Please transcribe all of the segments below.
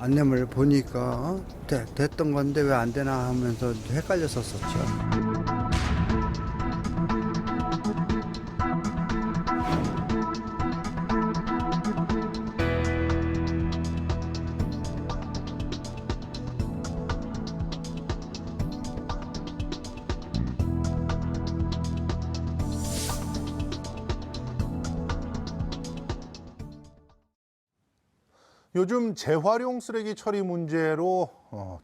안내문을 보니까 됐던 건데 왜 안 되나 하면서 헷갈렸었죠. 요즘 재활용 쓰레기 처리 문제로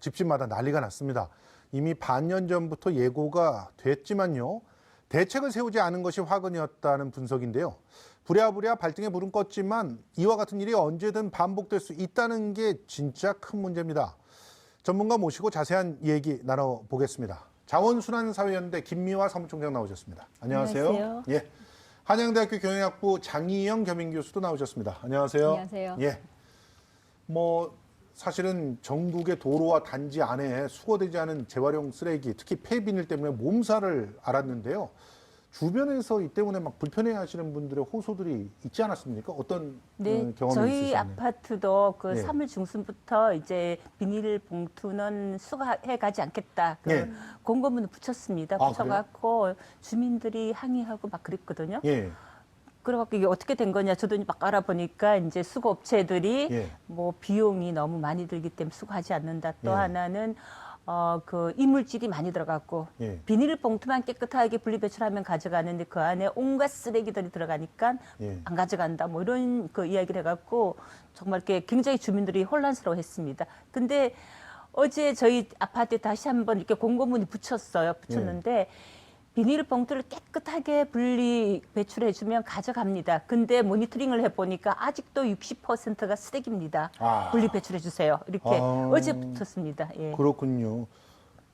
집집마다 난리가 났습니다. 이미 반년 전부터 예고가 됐지만요. 대책을 세우지 않은 것이 화근이었다는 분석인데요. 부랴부랴 발등에 불은 껐지만 이와 같은 일이 언제든 반복될 수 있다는 게 진짜 큰 문제입니다. 전문가 모시고 자세한 얘기 나눠보겠습니다. 자원순환사회연대 김미화 사무총장 나오셨습니다. 안녕하세요. 안녕하세요. 예, 한양대학교 경영학부 장희영 겸임교수도 나오셨습니다. 안녕하세요. 안녕하세요. 예. 사실은 전국의 도로와 단지 안에 수거되지 않은 재활용 쓰레기, 특히 폐비닐 때문에 몸살을 앓았는데요. 주변에서 이 때문에 막 불편해하시는 분들의 호소들이 있지 않았습니까? 어떤 네, 경험이 저희 있으셨나요? 아파트도 그 네. 3월 중순부터 이제 비닐 봉투는 수거해 가지 않겠다. 그 네. 공고문을 붙였습니다. 아, 붙여갖고 주민들이 항의하고 막 그랬거든요. 예, 그래갖고 이게 어떻게 된 거냐 저도 막 알아보니까 이제 수거 업체들이 예. 뭐 비용이 너무 많이 들기 때문에 수거하지 않는다. 또 예. 하나는 그 이물질이 많이 들어갔고 예. 비닐 봉투만 깨끗하게 분리 배출하면 가져가는데 그 안에 온갖 쓰레기들이 들어가니까 예. 안 가져간다. 뭐 이런 그 이야기를 해갖고 정말 이렇게 굉장히 주민들이 혼란스러워했습니다. 근데 어제 저희 아파트에 다시 한번 이렇게 공고문이 붙였는데 비닐 봉투를 깨끗하게 분리 배출해주면 가져갑니다. 근데 모니터링을 해보니까 아직도 60%가 쓰레기입니다. 아. 분리 배출해주세요. 이렇게 아. 어제 붙었습니다. 예. 그렇군요.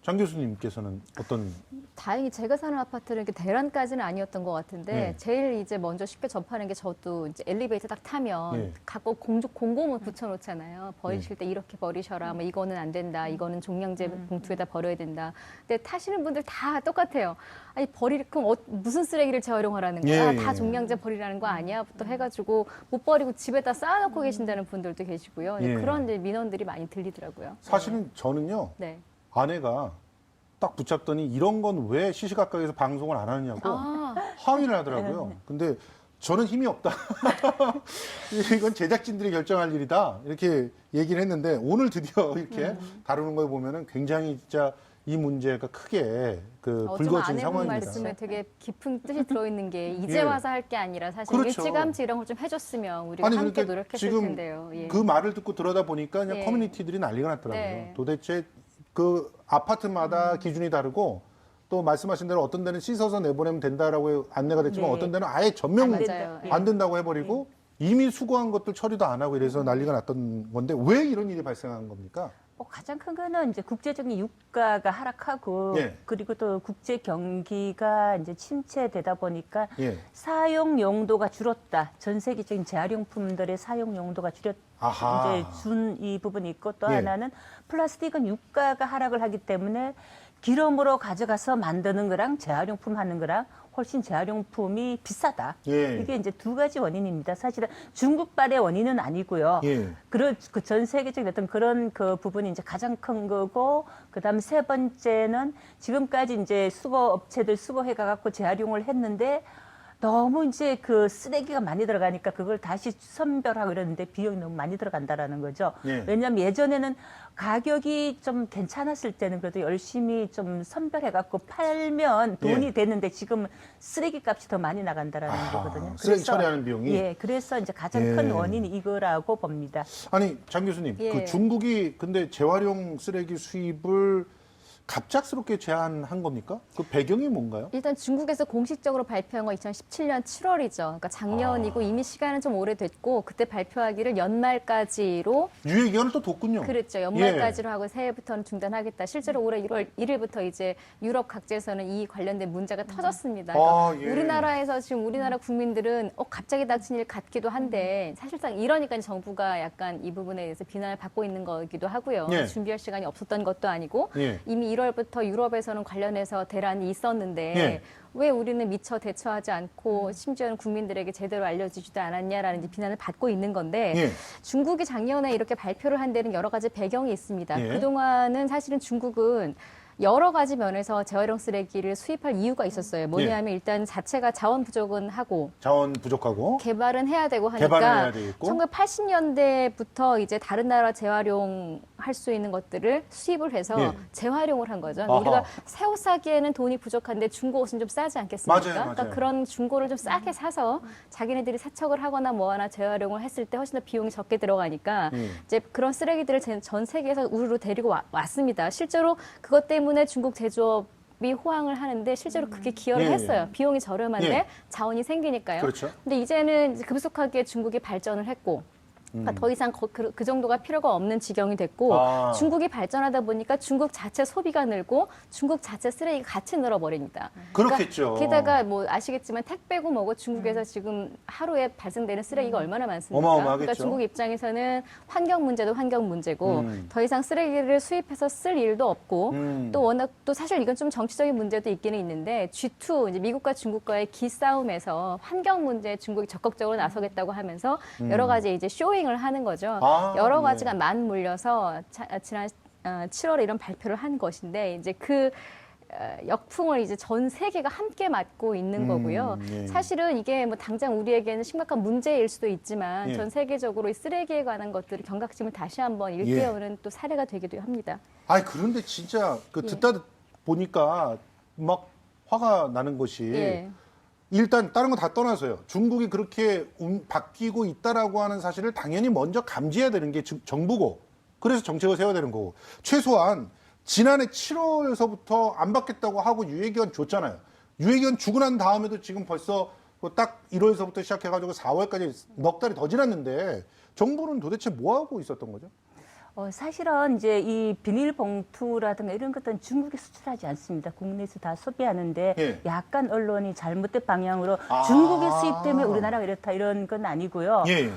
장 교수님께서는 어떤 다행히 제가 사는 아파트는 이렇게 대란까지는 아니었던 것 같은데 네. 제일 이제 먼저 쉽게 접하는 게 저도 이제 엘리베이터 딱 타면 네. 갖고 공고문 붙여놓잖아요. 버리실 때 이렇게 버리셔라. 뭐 이거는 안 된다. 이거는 종량제 봉투에다 버려야 된다. 근데 타시는 분들 다 똑같아요. 아니 그럼 무슨 쓰레기를 재활용하라는 거야? 예, 다 예. 종량제 버리라는 거 아니야? 부터 해가지고 못 버리고 집에다 쌓아놓고 계신다는 분들도 계시고요. 예. 그런 이제 민원들이 많이 들리더라고요. 사실은 저는요. 네. 아내가 딱 붙잡더니 이런 건 왜 시시각각에서 방송을 안 하느냐고 아. 항의를 하더라고요. 근데 저는 힘이 없다. 이건 제작진들이 결정할 일이다. 이렇게 얘기를 했는데 오늘 드디어 이렇게 다루는 걸 보면은 굉장히 진짜 이 문제가 크게 그 어쩌면 불거진 아내분 상황입니다. 말씀에 되게 깊은 뜻이 들어있는 게 이제 예. 와서 할 게 아니라 사실 그렇죠. 일찌감치 이런 걸 좀 해줬으면 우리가 아니, 함께 그러니까 노력했을 지금 텐데요. 예. 그 말을 듣고 들여다 보니까 그냥 예. 커뮤니티들이 난리가 났더라고요. 네. 도대체 그 아파트마다 기준이 다르고 또 말씀하신 대로 어떤 데는 씻어서 내보내면 된다라고 안내가 됐지만 네. 어떤 데는 아예 전면 안 맞아요. 예. 안 된다고 해버리고 이미 수거한 것들 처리도 안 하고 이래서 난리가 났던 건데 왜 이런 일이 발생한 겁니까? 가장 큰 거는 이제 국제적인 유가가 하락하고 예. 그리고 또 국제 경기가 이제 침체되다 보니까 예. 사용 용도가 줄었다. 전 세계적인 재활용품들의 사용 용도가 아하. 이제 준 이 부분이 있고 또 예. 하나는 플라스틱은 유가가 하락을 하기 때문에 기름으로 가져가서 만드는 거랑 재활용품 하는 거랑 훨씬 재활용품이 비싸다. 예. 이게 이제 두 가지 원인입니다. 사실은 중국발의 원인은 아니고요. 예. 그 전 세계적인 어떤 그런 그 부분이 이제 가장 큰 거고, 그다음 세 번째는 지금까지 이제 수거 업체들 수거해가 갖고 재활용을 했는데 너무 이제 그 쓰레기가 많이 들어가니까 그걸 다시 선별하고 이러는데 비용이 너무 많이 들어간다라는 거죠. 예. 왜냐하면 예전에는 가격이 좀 괜찮았을 때는 그래도 열심히 좀 선별해갖고 팔면 돈이 예. 됐는데 지금 쓰레기 값이 더 많이 나간다라는 아하, 거거든요. 쓰레기 처리하는 비용이? 예, 그래서 이제 가장 예. 큰 원인이 이거라고 봅니다. 아니 장 교수님, 예. 그 중국이 근데 재활용 쓰레기 수입을 갑작스럽게 제한한 겁니까? 그 배경이 뭔가요? 일단 중국에서 공식적으로 발표한 건 2017년 7월이죠. 그러니까 작년이고 이미 시간은 좀 오래됐고 그때 발표하기를 연말까지로 유예 기간을 또 뒀군요. 그랬죠. 연말까지로 하고 새해부터는 중단하겠다. 실제로 올해 1월 1일부터 이제 유럽 각지에서는 이 관련된 문제가 터졌습니다. 아, 그러니까 예. 우리나라에서 지금 우리나라 국민들은 갑자기 닥친 일 같기도 한데 사실상 이러니까 정부가 약간 이 부분에 대해서 비난을 받고 있는 거기도 하고요. 예. 준비할 시간이 없었던 것도 아니고 예. 이미 1월부터 유럽에서는 관련해서 대란이 있었는데 예. 왜 우리는 미처 대처하지 않고 심지어는 국민들에게 제대로 알려지지도 않았냐라는 이제 비난을 받고 있는 건데 예. 중국이 작년에 이렇게 발표를 한 데는 여러 가지 배경이 있습니다. 예. 그동안은 사실은 중국은 여러 가지 면에서 재활용 쓰레기를 수입할 이유가 있었어요. 뭐냐면 일단 자체가 자원 부족은 하고 자원 부족하고 개발은 해야 되고 개발은 하니까 해야 되겠고. 1980년대부터 이제 다른 나라 재활용할 수 있는 것들을 수입을 해서 예. 재활용을 한 거죠. 아하. 우리가 새 옷 사기에는 돈이 부족한데 중고 옷은 좀 싸지 않겠습니까? 맞아요, 맞아요. 그러니까 그런 중고를 좀 싸게 사서 자기네들이 세척을 하거나 뭐하나 재활용을 했을 때 훨씬 더 비용이 적게 들어가니까 이제 그런 쓰레기들을 전 세계에서 우르르 데리고 왔습니다. 실제로 그것 때문에 중국 제조업이 호황을 하는데 실제로 그게 기여를 예, 했어요. 비용이 저렴한데 예. 자원이 생기니까요. 그렇죠. 근데 이제는 이제 급속하게 중국이 발전을 했고 그러니까 더 이상 그 정도가 필요가 없는 지경이 됐고 아. 중국이 발전하다 보니까 중국 자체 소비가 늘고 중국 자체 쓰레기가 같이 늘어버립니다. 그렇겠죠. 그러니까 게다가 뭐 아시겠지만 택배고 뭐고 중국에서 지금 하루에 발생되는 쓰레기가 얼마나 많습니까? 어마어마하겠죠. 그러니까 중국 입장에서는 환경 문제도 환경 문제고 더 이상 쓰레기를 수입해서 쓸 일도 없고 또 워낙 또 사실 이건 좀 정치적인 문제도 있기는 있는데 G2 이제 미국과 중국과의 기싸움에서 환경 문제에 중국이 적극적으로 나서겠다고 하면서 여러 가지 이제 쇼잉을 하는 거죠. 아, 여러 네. 가지가 맞물려서 지난 7월에 이런 발표를 한 것인데 이제 그 역풍을 이제 전 세계가 함께 맞고 있는 거고요. 예. 사실은 이게 뭐 당장 우리에게는 심각한 문제일 수도 있지만 예. 전 세계적으로 이 쓰레기에 관한 것들을 경각심을 다시 한번 일깨우는 또 사례가 되기도 합니다. 아니 그런데 진짜 그 듣다 보니까 막 화가 나는 것이 예. 일단 다른 거 다 떠나서요. 중국이 그렇게 바뀌고 있다라고 하는 사실을 당연히 먼저 감지해야 되는 게 정부고 그래서 정책을 세워야 되는 거고 최소한 지난해 7월서부터 안 받겠다고 하고 유예기간 줬잖아요. 유예기간 주고 난 다음에도 지금 벌써 딱 1월서부터 시작해가지고 4월까지 넉 달이 더 지났는데 정부는 도대체 뭐 하고 있었던 거죠? 사실은 이제 이 비닐봉투라든가 이런 것들은 중국에 수출하지 않습니다. 국내에서 다 소비하는데 예. 약간 언론이 잘못된 방향으로 아. 중국의 수입 때문에 우리나라가 이렇다 이런 건 아니고요. 예.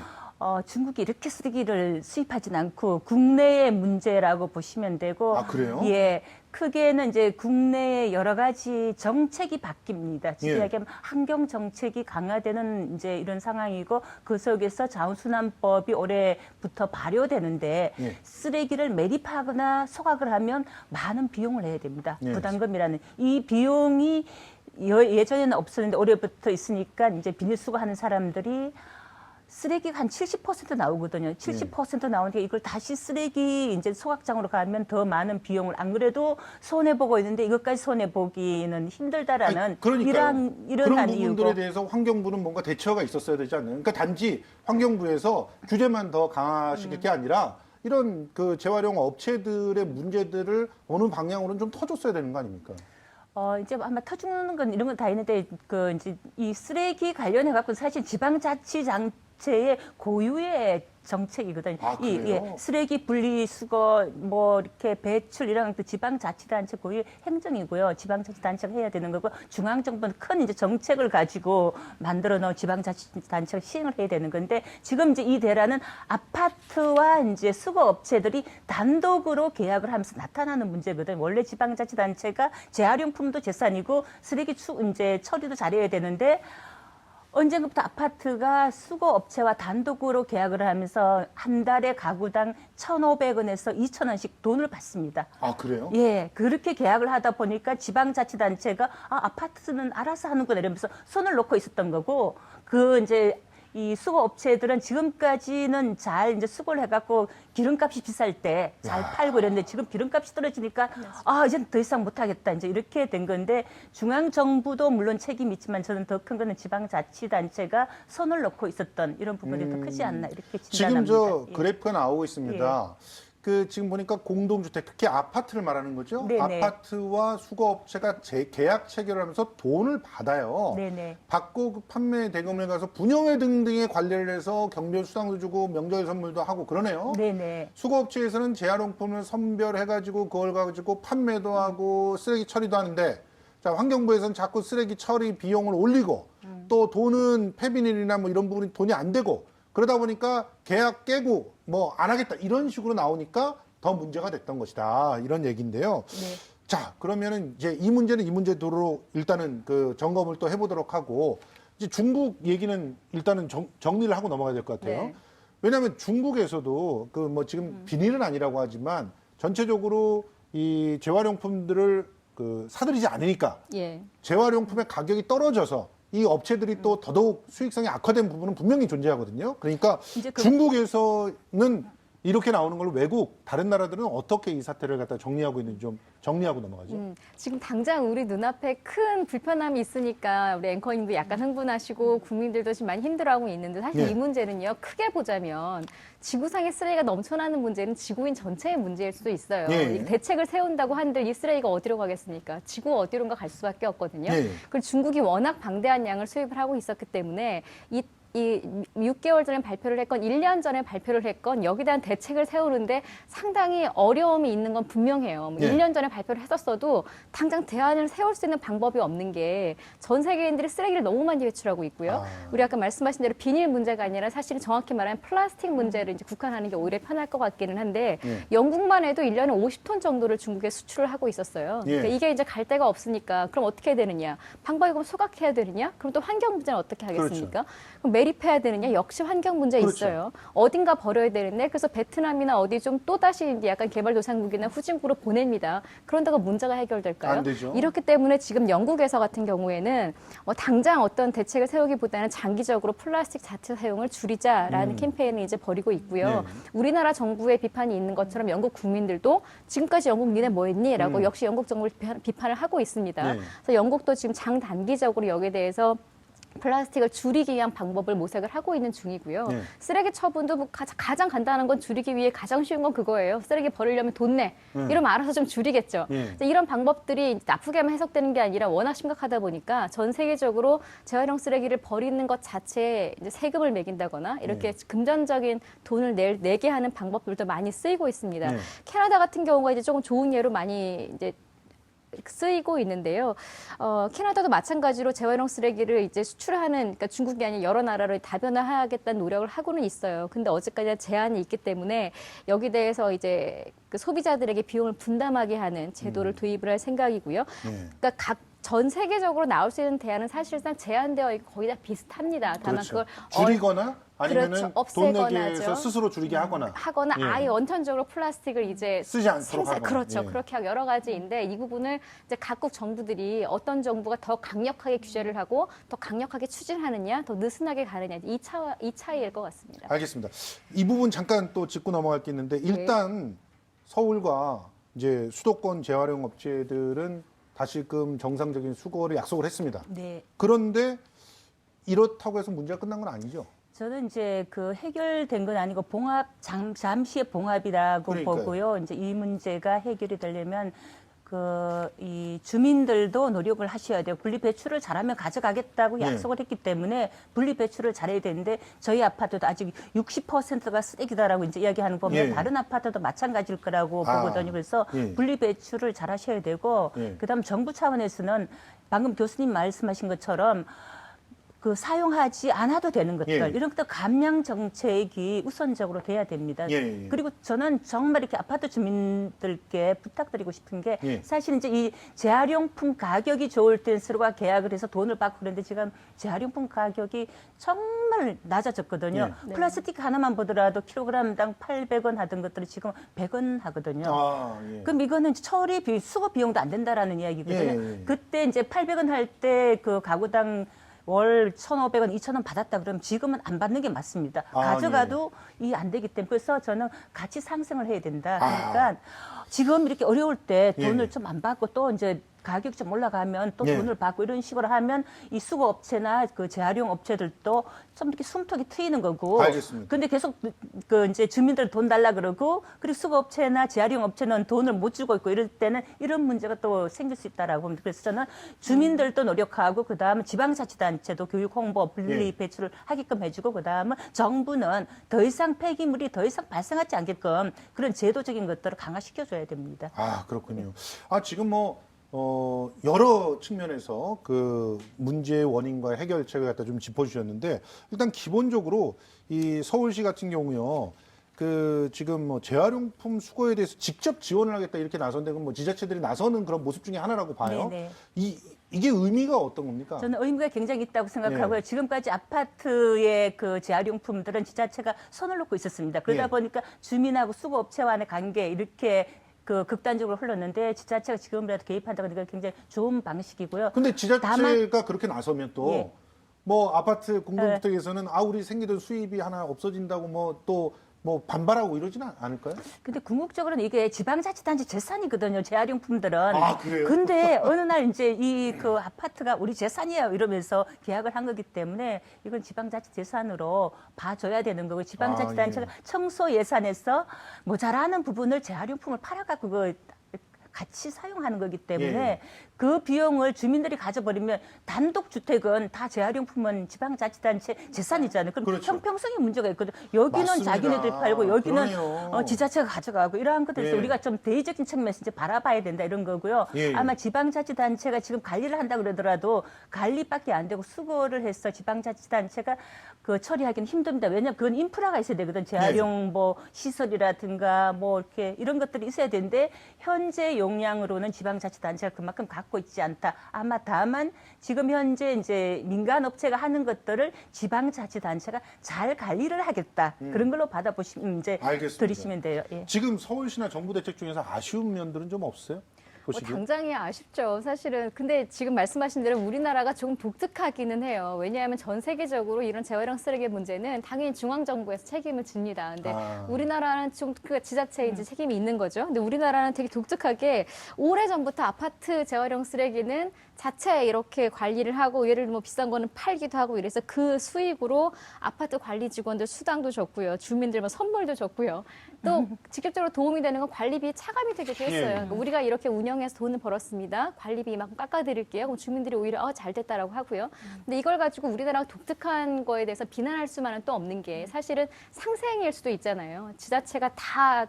중국이 이렇게 쓰레기를 수입하진 않고 국내의 문제라고 보시면 되고, 아, 그래요? 예, 크게는 이제 국내의 여러 가지 정책이 바뀝니다. 예. 이야기하면 환경 정책이 강화되는 이제 이런 상황이고 그 속에서 자원순환법이 올해부터 발효되는데 예. 쓰레기를 매립하거나 소각을 하면 많은 비용을 내야 됩니다. 예. 부담금이라는 이 비용이 예전에는 없었는데 올해부터 있으니까 이제 비닐수거하는 사람들이 쓰레기가 한 70% 나오거든요. 70% 나오니까 이걸 다시 쓰레기 이제 소각장으로 가면 더 많은 비용을 안 그래도 손해 보고 있는데 이것까지 손해 보기는 힘들다라는 그런 이런 부분들에 이유고. 대해서 환경부는 뭔가 대처가 있었어야 되지 않나요? 그러니까 단지 환경부에서 규제만 더 강화시킬 게 아니라 이런 그 재활용 업체들의 문제들을 어느 방향으로는 좀 터줬어야 되는 거 아닙니까? 이제 아마 터주는 건 이런 건 다 있는데 그 이제 이 쓰레기 관련해 갖고 사실 지방자치단체의 고유의 정책이거든요. 아, 그래요? 쓰레기 분리수거 뭐 이렇게 배출 이런 그 지방자치단체 고유의 행정이고요. 지방자치단체가 해야 되는 거고 중앙정부는 큰 이제 정책을 가지고 만들어 놓은 지방자치단체가 시행을 해야 되는 건데 지금 이제 이 대란은 아파트와 이제 수거업체들이 단독으로 계약을 하면서 나타나는 문제거든요. 원래 지방자치단체가 재활용품도 재산이고 쓰레기 이제 처리도 잘해야 되는데. 언젠가부터 아파트가 수거업체와 단독으로 계약을 하면서 한 달에 가구당 1,500원에서 2,000원씩 돈을 받습니다. 아, 그래요? 예, 그렇게 계약을 하다 보니까 지방자치단체가 아파트는 알아서 하는구나 이러면서 손을 놓고 있었던 거고 그 이제 이 수거업체들은 지금까지는 잘 이제 수거를 해갖고 기름값이 비쌀 때 잘 팔고 이랬는데 지금 기름값이 떨어지니까 이제는 더 이상 못하겠다 이제 이렇게 된 건데 중앙정부도 물론 책임이 있지만 저는 더 큰 거는 지방자치단체가 손을 놓고 있었던 이런 부분이 더 크지 않나 이렇게 지금 진단합니다. 저 예. 그래프가 나오고 있습니다. 그 지금 보니까 공동주택, 특히 아파트를 말하는 거죠. 네네. 아파트와 수거업체가 계약 체결을 하면서 돈을 받아요. 네네. 받고 그 판매 대금을 가서 분여회 등등의 관리를 해서 경비원 수당도 주고 명절 선물도 하고 그러네요. 네네. 수거업체에서는 재활용품을 선별해가지고 그걸 가지고 판매도 하고 쓰레기 처리도 하는데 자 환경부에서는 자꾸 쓰레기 처리 비용을 올리고 또 돈은 폐비닐이나 뭐 이런 부분이 돈이 안 되고 그러다 보니까 계약 깨고 뭐 안 하겠다 이런 식으로 나오니까 더 문제가 됐던 것이다 이런 얘기인데요. 네. 자, 그러면은 이제 이 문제는 이 문제대로 일단은 그 점검을 또 해보도록 하고 이제 중국 얘기는 일단은 정리를 하고 넘어가야 될 것 같아요. 네. 왜냐하면 중국에서도 그 뭐 지금 비닐은 아니라고 하지만 전체적으로 이 재활용품들을 그 사들이지 않으니까 예. 재활용품의 가격이 떨어져서 이 업체들이 또 더더욱 수익성이 악화된 부분은 분명히 존재하거든요. 그러니까 이제 중국에서는 이렇게 나오는 걸로 외국 다른 나라들은 어떻게 이 사태를 갖다 정리하고 있는지 좀 정리하고 넘어가죠. 지금 당장 우리 눈앞에 큰 불편함이 있으니까 우리 앵커님도 약간 흥분하시고 국민들도 지금 많이 힘들어하고 있는데 사실 네. 이 문제는요, 크게 보자면 지구상의 쓰레기가 넘쳐나는 문제는 지구인 전체의 문제일 수도 있어요. 네. 이 대책을 세운다고 한들 이 쓰레기가 어디로 가겠습니까? 지구 어디론가 갈 수밖에 없거든요. 네. 그리고 중국이 워낙 방대한 양을 수입을 하고 있었기 때문에 이 6개월 전에 발표를 했건 1년 전에 발표를 했건 여기에 대한 대책을 세우는데 상당히 어려움이 있는 건 분명해요. 뭐 네. 1년 전에 발표를 했었어도 당장 대안을 세울 수 있는 방법이 없는 게 전 세계인들이 쓰레기를 너무 많이 배출하고 있고요. 아. 우리 아까 말씀하신 대로 비닐 문제가 아니라 사실은 정확히 말하면 플라스틱 문제를 이제 국한하는 게 오히려 편할 것 같기는 한데 네. 영국만 해도 1년에 50톤 정도를 중국에 수출을 하고 있었어요. 예. 그러니까 이게 이제 갈 데가 없으니까 그럼 어떻게 해야 되느냐? 방법이 그럼 소각해야 되느냐? 그럼 또 환경 문제는 어떻게 하겠습니까? 그럼 매립해야 되느냐? 역시 환경 문제 그렇죠. 있어요. 어딘가 버려야 되는데 그래서 베트남이나 어디 좀 또다시 이제 약간 개발도상국이나 후진국으로 보냅니다. 그런다고 문제가 해결될까요? 안 되죠. 이렇기 때문에 지금 영국에서 같은 경우에는 당장 어떤 대책을 세우기보다는 장기적으로 플라스틱 자체 사용을 줄이자라는 캠페인을 이제 벌이고 있고요. 네. 우리나라 정부의 비판이 있는 것처럼 영국 국민들도 지금까지 영국 니네 뭐 했니? 라고 역시 영국 정부를 비판을 하고 있습니다. 네. 그래서 영국도 지금 장단기적으로 여기에 대해서 플라스틱을 줄이기 위한 방법을 모색을 하고 있는 중이고요. 네. 쓰레기 처분도 뭐 가장 간단한 건 줄이기 위해 가장 쉬운 건 그거예요. 쓰레기 버리려면 돈 내. 이러면 알아서 좀 줄이겠죠. 네. 그래서 이런 방법들이 나쁘게만 해석되는 게 아니라 워낙 심각하다 보니까 전 세계적으로 재활용 쓰레기를 버리는 것 자체에 이제 세금을 매긴다거나 이렇게 금전적인 돈을 내게 하는 방법들도 많이 쓰이고 있습니다. 네. 캐나다 같은 경우가 이제 조금 좋은 예로 많이 이제 쓰이고 있는데요. 캐나다도 마찬가지로 재활용 쓰레기를 이제 수출하는, 그러니까 중국이 아닌 여러 나라를 다변화하겠다는 노력을 하고는 있어요. 근데 어제까지 제한이 있기 때문에 여기 대해서 이제 그 소비자들에게 비용을 분담하게 하는 제도를 도입을 할 생각이고요. 네. 그러니까 전 세계적으로 나올 수 있는 대안은 사실상 제한되어 있고 거의 다 비슷합니다. 다만 그렇죠. 그걸 줄이거나 아니면은 그렇죠. 돈 없애거나 내기 위해서 하죠. 스스로 줄이게 하거나 하거나 예. 아예 원천적으로 플라스틱을 이제 쓰지 않도록 하거나. 그렇죠. 예. 그렇게 하고 여러 가지인데 이 부분을 이제 각국 정부들이 어떤 정부가 더 강력하게 규제를 하고 더 강력하게 추진하느냐, 더 느슨하게 가느냐 이 차이일 것 같습니다. 알겠습니다. 이 부분 잠깐 또 짚고 넘어갈 게 있는데 일단 서울과 이제 수도권 재활용 업체들은 다시금 정상적인 수거를 약속을 했습니다. 네. 그런데 이렇다고 해서 문제가 끝난 건 아니죠. 저는 이제 그 해결된 건 아니고 잠시의 봉합이라고 그러니까요. 보고요. 이제 이 문제가 해결이 되려면 이 주민들도 노력을 하셔야 돼요. 분리 배출을 잘하면 가져가겠다고 네. 약속을 했기 때문에 분리 배출을 잘해야 되는데 저희 아파트도 아직 60%가 쓰레기다라고 이제 이야기하는 거 보면 예. 다른 아파트도 마찬가지일 거라고 아, 보거든요. 그래서 예. 분리 배출을 잘 하셔야 되고 예. 그다음 정부 차원에서는 방금 교수님 말씀하신 것처럼 그 사용하지 않아도 되는 것들 예. 이런 것들 감량 정책이 우선적으로 돼야 됩니다. 예. 그리고 저는 정말 이렇게 아파트 주민들께 부탁드리고 싶은 게 예. 사실 이제 이 재활용품 가격이 좋을 땐 서로가 계약을 해서 돈을 받고 그런데 지금 재활용품 가격이 정말 낮아졌거든요. 네. 플라스틱 하나만 보더라도 킬로그램당 800원 하던 것들이 지금 100원 하거든요. 아, 예. 그럼 이거는 처리 수거 비용도 안 된다라는 이야기거든요. 예. 그때 이제 800원 할 때 그 가구당 월 1,500원, 2,000원 받았다 그러면 지금은 안 받는 게 맞습니다. 아, 가져가도 이 안 되기 때문에 그래서 저는 같이 상승을 해야 된다. 아. 그러니까 지금 이렇게 어려울 때 돈을 예. 좀 안 받고 또 이제 가격이 좀 올라가면 또 예. 돈을 받고 이런 식으로 하면 이 수거 업체나 그 재활용 업체들도 좀 이렇게 숨통이 트이는 거고. 알겠습니다. 근데 계속 그 이제 주민들 돈 달라 그러고 그리고 수거 업체나 재활용 업체는 돈을 못 주고 있고 이럴 때는 이런 문제가 또 생길 수 있다라고 봅니다. 그래서 저는 주민들도 노력하고 그다음에 지방자치단체도 교육 홍보 분리 예. 배출을 하게끔 해주고 그다음에 정부는 더 이상 폐기물이 더 이상 발생하지 않게끔 그런 제도적인 것들을 강화시켜줘야 됩니다. 아, 그렇군요. 아, 지금 뭐 여러 측면에서 그 문제의 원인과 해결책을 갖다 좀 짚어주셨는데 일단 기본적으로 이 서울시 같은 경우요. 그 지금 뭐 재활용품 수거에 대해서 직접 지원을 하겠다 이렇게 나선데 그럼 뭐 지자체들이 나서는 그런 모습 중에 하나라고 봐요. 네네. 이게 의미가 어떤 겁니까? 저는 의미가 굉장히 있다고 생각하고요. 예. 지금까지 아파트의 그 재활용품들은 지자체가 손을 놓고 있었습니다. 그러다 예. 보니까 주민하고 수거업체와의 관계 이렇게 그 극단적으로 흘렀는데 지자체가 지금이라도 개입한다고 하니까 굉장히 좋은 방식이고요. 근데 지자체가 다만- 그렇게 나서면 또 예. 뭐 아파트 공동주택에서는 우리 생기던 수입이 하나 없어진다고 뭐 또 뭐 반발하고 이러지는 않을까요? 근데 궁극적으로는 이게 지방자치단체 재산이거든요. 재활용품들은. 아, 그래요? 근데 어느 날 이제 이 그 아파트가 우리 재산이에요 이러면서 계약을 한 거기 때문에 이건 지방자치 재산으로 봐줘야 되는 거고 지방자치단체가 예. 청소 예산에서 모자라는 부분을 재활용품을 팔아갖고 그 같이 사용하는 거기 때문에 예. 그 비용을 주민들이 가져버리면 단독 주택은 다 재활용품은 지방자치단체 재산이잖아요. 그럼 그렇죠. 형평성의 문제가 있거든요. 여기는 맞습니다. 자기네들이 팔고 여기는 그러네요. 지자체가 가져가고 이러한 것들에서 예. 우리가 좀 대의적인 측면에서 이제 바라봐야 된다 이런 거고요. 예. 아마 지방자치단체가 지금 관리를 한다 그러더라도 관리밖에 안 되고 수거를 해서 지방자치단체가 그 처리하기는 힘듭니다. 왜냐하면 그건 인프라가 있어야 되거든. 재활용 뭐 시설이라든가 뭐 이렇게 이런 것들이 있어야 되는데 현재 용량으로는 지방자치단체가 그만큼 갖고 있지 않다. 아마 다만 지금 현재 이제 민간 업체가 하는 것들을 지방자치단체가 잘 관리를 하겠다. 그런 걸로 받아보시면 이제 알겠습니다. 들으시면 돼요. 예. 지금 서울시나 정부 대책 중에서 아쉬운 면들은 좀 없어요? 보시기에? 당장이 아쉽죠. 사실은. 근데 지금 말씀하신 대로 우리나라가 조금 독특하기는 해요. 왜냐하면 전 세계적으로 이런 재활용 쓰레기 문제는 당연히 중앙정부에서 책임을 집니다. 근데 우리나라는 좀 그 지자체에 이제 책임이 있는 거죠. 근데 우리나라는 되게 독특하게 오래전부터 아파트 재활용 쓰레기는 자체 이렇게 관리를 하고 예를 들면 뭐 비싼 거는 팔기도 하고 이래서 그 수익으로 아파트 관리 직원들 수당도 줬고요. 주민들 뭐 선물도 줬고요. 또 직접적으로 도움이 되는 건 관리비 차감이 되기도 했어요. 예. 그러니까 우리가 이렇게 운영해서 돈을 벌었습니다. 관리비 이만큼 깎아드릴게요. 그럼 주민들이 오히려 잘 됐다라고 하고요. 근데 이걸 가지고 우리나라가 독특한 거에 대해서 비난할 수만은 또 없는 게 사실은 상생일 수도 있잖아요. 지자체가 다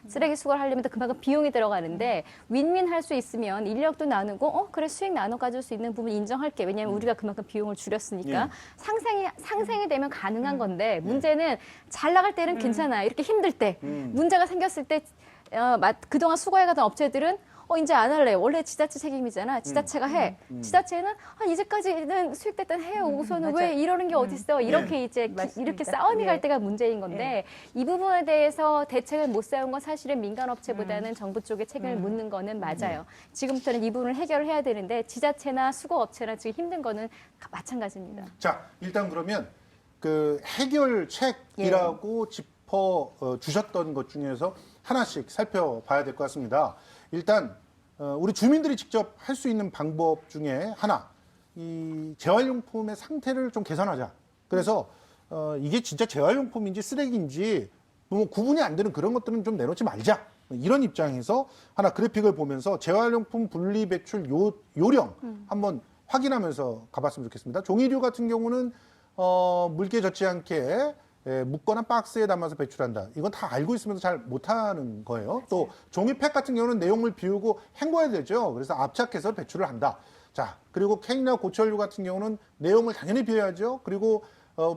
쓰레기 수거를 하려면 또 그만큼 비용이 들어가는데 윈윈 할 수 있으면 인력도 나누고 그래 수익 나눠 가질 수 있는 부분 인정할게. 왜냐하면 우리가 그만큼 비용을 줄였으니까 상생이 되면 가능한 건데 문제는 잘 나갈 때는 괜찮아요. 이렇게 힘들 때 문제가 생겼을 때 그동안 수거해가던 업체들은 이제 안 할래. 원래 지자체 책임이잖아. 지자체가 해. 지자체는 이제까지는 수익됐던 해오고서는 왜 이러는 게 어딨어. 이렇게 이제 맞습니다. 이렇게 싸움이 예. 갈 때가 문제인 건데 이 부분에 대해서 대책을 못 세운 건 사실은 민간 업체보다는 정부 쪽에 책임을 묻는 거는 맞아요. 지금부터는 이 부분을 해결을 해야 되는데 지자체나 수거업체나 지금 힘든 거는 마찬가지입니다. 자, 일단 그러면 그 해결책이라고 짚어 주셨던 것 중에서 하나씩 살펴봐야 될 것 같습니다. 일단 우리 주민들이 직접 할 수 있는 방법 중에 하나, 이 재활용품의 상태를 좀 개선하자. 그래서 이게 진짜 재활용품인지 쓰레기인지 뭐 구분이 안 되는 그런 것들은 좀 내놓지 말자. 이런 입장에서 하나 그래픽을 보면서 재활용품 분리 배출 요령 한번 확인하면서 가봤으면 좋겠습니다. 종이류 같은 경우는 물기에 젖지 않게 묻거나 박스에 담아서 배출한다. 이건 다 알고 있으면서 잘 못하는 거예요. 맞아요. 또 종이팩 같은 경우는 내용물 비우고 헹궈야 되죠. 그래서 압착해서 배출을 한다. 자, 그리고 캔이나 고철류 같은 경우는 내용을 당연히 비워야죠. 그리고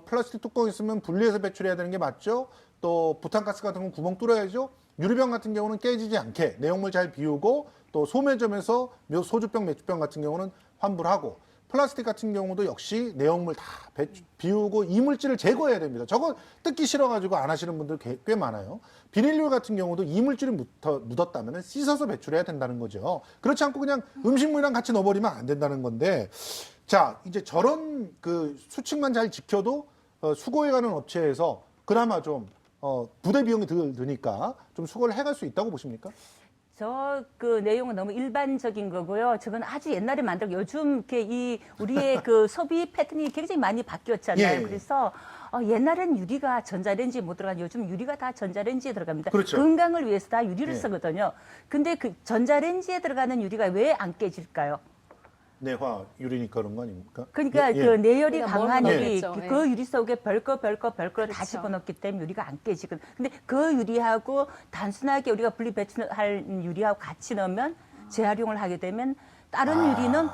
플라스틱 뚜껑 있으면 분리해서 배출해야 되는 게 맞죠. 또 부탄가스 같은 건 구멍 뚫어야죠. 유리병 같은 경우는 깨지지 않게 내용물 잘 비우고 또 소매점에서 소주병, 맥주병 같은 경우는 환불하고 플라스틱 같은 경우도 역시 내용물 다 비우고 이물질을 제거해야 됩니다. 저거 뜯기 싫어가지고 안 하시는 분들 꽤 많아요. 비닐류 같은 경우도 이물질이 묻었다면 씻어서 배출해야 된다는 거죠. 그렇지 않고 그냥 음식물이랑 같이 넣어버리면 안 된다는 건데, 자, 이제 저런 그 수칙만 잘 지켜도 수거해가는 업체에서 그나마 좀 부대 비용이 드니까 좀 수거를 해갈 수 있다고 보십니까? 저 그 내용은 너무 일반적인 거고요. 저건 아주 옛날에 만들고 요즘 이렇게 우리의 그 소비 패턴이 굉장히 많이 바뀌었잖아요. 예. 그래서 옛날엔 유리가 전자레인지에 못 들어간 요즘 유리가 다 전자레인지에 들어갑니다. 그렇죠. 건강을 위해서 다 유리를 예. 쓰거든요. 근데 그 전자레인지에 들어가는 유리가 왜 안 깨질까요? 내화 유리니까 그런 거 아닙니까? 그러니까 예. 그 내열이 그러니까 강한 뭘 유리, 넣겠죠. 그 유리 속에 별거 다 그렇죠. 집어넣기 때문에 유리가 안 깨지거든. 근데 그 유리하고 단순하게 우리가 분리 배출할 유리하고 같이 넣으면 재활용을 하게 되면 다른 유리는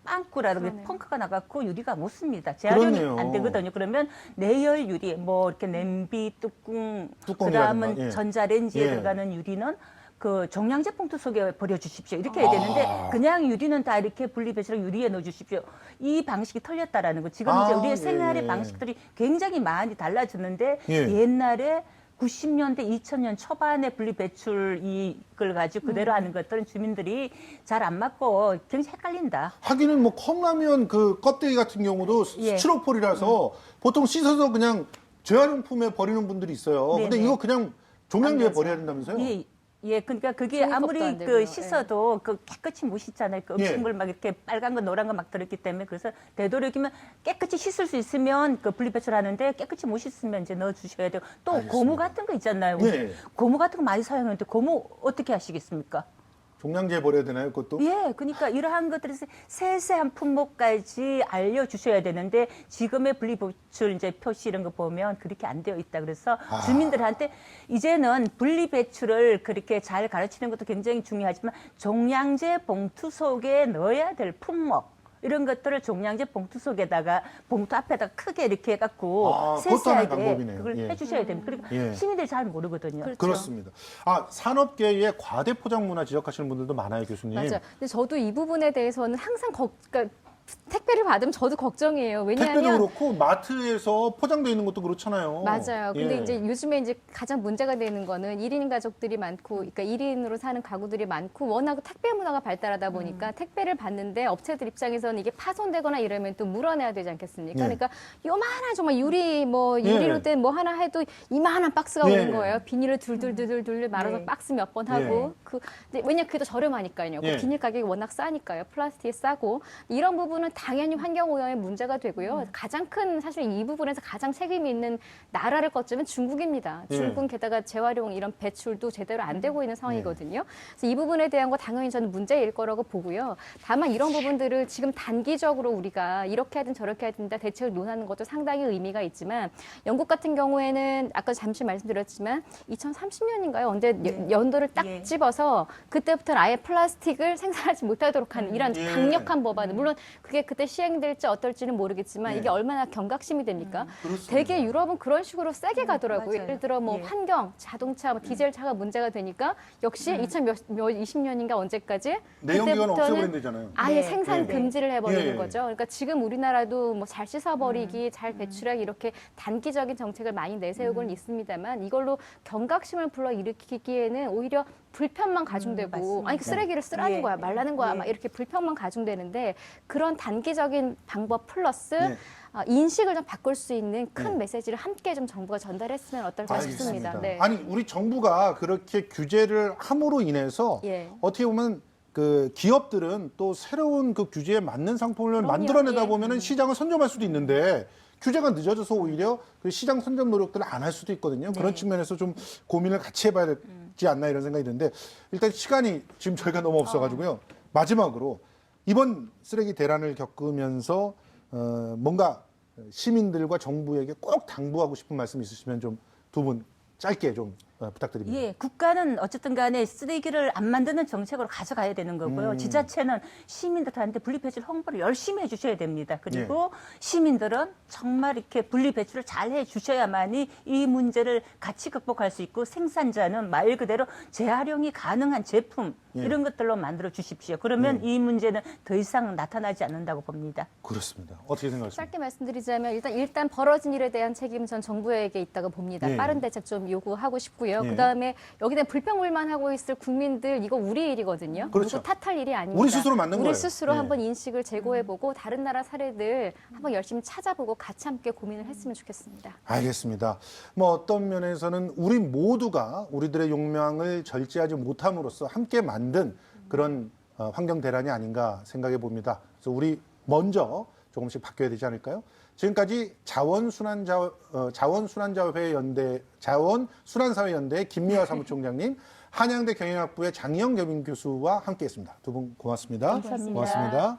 빵꾸라든가 그러네요. 펑크가 나갖고 유리가 못 씁니다. 재활용이 그렇네요. 안 되거든요. 그러면 내열 유리, 뭐 이렇게 냄비 뚜껑, 뚜껑이라든가, 그다음은 예. 전자레인지에 예. 들어가는 유리는 그 종량제 봉투 속에 버려주십시오. 이렇게 해야 되는데 아. 그냥 유리는 다 이렇게 분리배출하고 유리에 넣어주십시오. 이 방식이 틀렸다라는 거. 지금 이제 우리의 예, 생활의 예. 방식들이 굉장히 많이 달라졌는데 예. 옛날에 90년대, 2000년 초반에 분리배출 이걸 가지고 그대로 하는 것들은 주민들이 잘 안 맞고 굉장히 헷갈린다. 하기는 뭐 컵라면 그 껍데기 같은 경우도 예. 스티로폴이라서 보통 씻어서 그냥 재활용품에 버리는 분들이 있어요. 근데 네네. 이거 그냥 종량제에 안 되죠. 버려야 된다면서요? 예, 예, 그러니까 그게 종이컵도 아무리 안 그 되고요. 씻어도 그 깨끗이 못 씻잖아요. 그 예. 음식물 막 이렇게 빨간 거, 노란 거 막 들었기 때문에 그래서 되도록이면 깨끗이 씻을 수 있으면 그 분리배출하는데 깨끗이 못 씻으면 이제 넣어 주셔야 돼요. 또 알겠습니다. 고무 같은 거 있잖아요. 우리 예. 고무 같은 거 많이 사용하는데 고무 어떻게 하시겠습니까? 종량제에 버려야 되나요, 그것도? 예, 그러니까 이러한 것들에서 세세한 품목까지 알려주셔야 되는데 지금의 분리배출 이제 표시 이런 거 보면 그렇게 안 되어 있다. 그래서 주민들한테 이제는 분리배출을 그렇게 잘 가르치는 것도 굉장히 중요하지만 종량제 봉투 속에 넣어야 될 품목 이런 것들을 종량제 봉투 속에다가 봉투 앞에다가 크게 이렇게 해갖고 아, 그것도 하나의 세세하게 방법이네요. 그걸 예. 해주셔야 됩니다. 그러니까 예. 시민들이 잘 모르거든요. 그렇죠. 그렇습니다. 아, 산업계의 과대 포장 문화 지적하시는 분들도 많아요, 교수님. 맞아요. 근데 저도 이 부분에 대해서는 항상 그러니까 택배를 받으면 저도 걱정이에요. 택배도 왜냐하면 그렇고 마트에서 포장되어 있는 것도 그렇잖아요. 맞아요. 근데 예. 이제 요즘에 이제 가장 문제가 되는 거는 1인 가족들이 많고, 그러니까 1인으로 사는 가구들이 많고, 워낙 택배 문화가 발달하다 보니까 택배를 받는데 업체들 입장에서는 이게 파손되거나 이러면 또 물어내야 되지 않겠습니까? 예. 그러니까 요만한 정말 유리로 예. 된 뭐 하나 해도 이만한 박스가 예. 오는 거예요. 비닐을 둘둘둘둘 말아서 네. 박스 몇 번 하고. 왜냐 그게 더 저렴하니까요. 예. 그 비닐 가격이 워낙 싸니까요. 플라스틱이 싸고. 이런 부분은 당연히 환경 오염의 문제가 되고요. 가장 큰 사실 이 부분에서 가장 책임이 있는 나라를 꼽자면 중국입니다. 예. 중국은 게다가 재활용 이런 배출도 제대로 안 되고 있는 상황이거든요. 그래서 이 부분에 대한 거 당연히 저는 문제일 거라고 보고요. 다만 이런 부분들을 지금 단기적으로 우리가 이렇게 하든 저렇게 하든 다 대책을 논하는 것도 상당히 의미가 있지만 영국 같은 경우에는 아까 잠시 말씀드렸지만 2030년인가요? 언제 연도를 딱 예. 집어서 그때부터는 아예 플라스틱을 생산하지 못하도록 하는 이런 예. 강력한 법안. 물론 그게 그때 시행될지 어떨지는 모르겠지만 예. 이게 얼마나 경각심이 됩니까? 그렇습니다. 되게 유럽은 그런 식으로 세게 가더라고요. 맞아요. 예를 들어 뭐 예. 환경, 자동차, 뭐 디젤 차가 문제가 되니까 역시 2020년인가 언제까지 내연기관 그때부터는 없애버린다잖아요. 아예 네. 생산 네. 금지를 해버리는 예. 거죠. 그러니까 지금 우리나라도 뭐 잘 씻어버리기, 잘 배출하기 이렇게 단기적인 정책을 많이 내세우고는 있습니다만 이걸로 경각심을 불러일으키기에는 오히려 불편만 가중되고 맞습니다. 아니 그 쓰레기를 쓰라는 예. 거야, 말라는 거야, 예. 막 이렇게 불편만 가중되는데 그런 단기적인 방법 플러스 예. 인식을 좀 바꿀 수 있는 큰 예. 메시지를 함께 좀 정부가 전달했으면 어떨까 싶습니다. 알겠습니다. 네. 아니 우리 정부가 그렇게 규제를 함으로 인해서 예. 어떻게 보면 그 기업들은 또 새로운 그 규제에 맞는 상품을 그럼요. 만들어내다 예. 보면은 시장을 선점할 수도 있는데 규제가 늦어져서 오히려 그 시장 선점 노력들을 안 할 수도 있거든요. 그런 측면에서 좀 고민을 같이 해봐야 되지 않나 이런 생각이 드는데 일단 시간이 지금 저희가 너무 없어가지고요. 마지막으로 이번 쓰레기 대란을 겪으면서 뭔가 시민들과 정부에게 꼭 당부하고 싶은 말씀 있으시면 좀 두 분 짧게 좀 부탁드립니다. 예, 국가는 어쨌든 간에 쓰레기를 안 만드는 정책으로 가져가야 되는 거고요. 지자체는 시민들한테 분리배출 홍보를 열심히 해주셔야 됩니다. 그리고 시민들은 정말 이렇게 분리배출을 잘 해주셔야만이 이 문제를 같이 극복할 수 있고 생산자는 말 그대로 재활용이 가능한 제품 이런 것들로 만들어 주십시오. 그러면 이 문제는 더 이상 나타나지 않는다고 봅니다. 그렇습니다. 어떻게 생각하십니까? 짧게 말씀드리자면 일단 벌어진 일에 대한 책임은 전 정부에게 있다고 봅니다. 예. 빠른 대책 좀 요구하고 싶고요. 예. 그다음에 여기다 불평불만하고 있을 국민들 이거 우리 일이거든요. 그렇죠. 누구 탓할 일이 아닙니다. 우리 스스로 만든 거예요. 우리 스스로 예. 한번 인식을 제고해보고 다른 나라 사례들 한번 열심히 찾아보고 같이 함께 고민을 했으면 좋겠습니다. 알겠습니다. 뭐 어떤 면에서는 우리 모두가 우리들의 욕망을 절제하지 못함으로써 함께 만든 그런 환경 대란이 아닌가 생각해 봅니다. 그래서 우리 먼저 조금씩 바뀌어야 되지 않을까요? 지금까지 자원순환사회 연대 김미화 사무총장님, 한양대 경영학부의 장희영 겸임 교수와 함께했습니다. 두 분 고맙습니다. 감사합니다. 고맙습니다.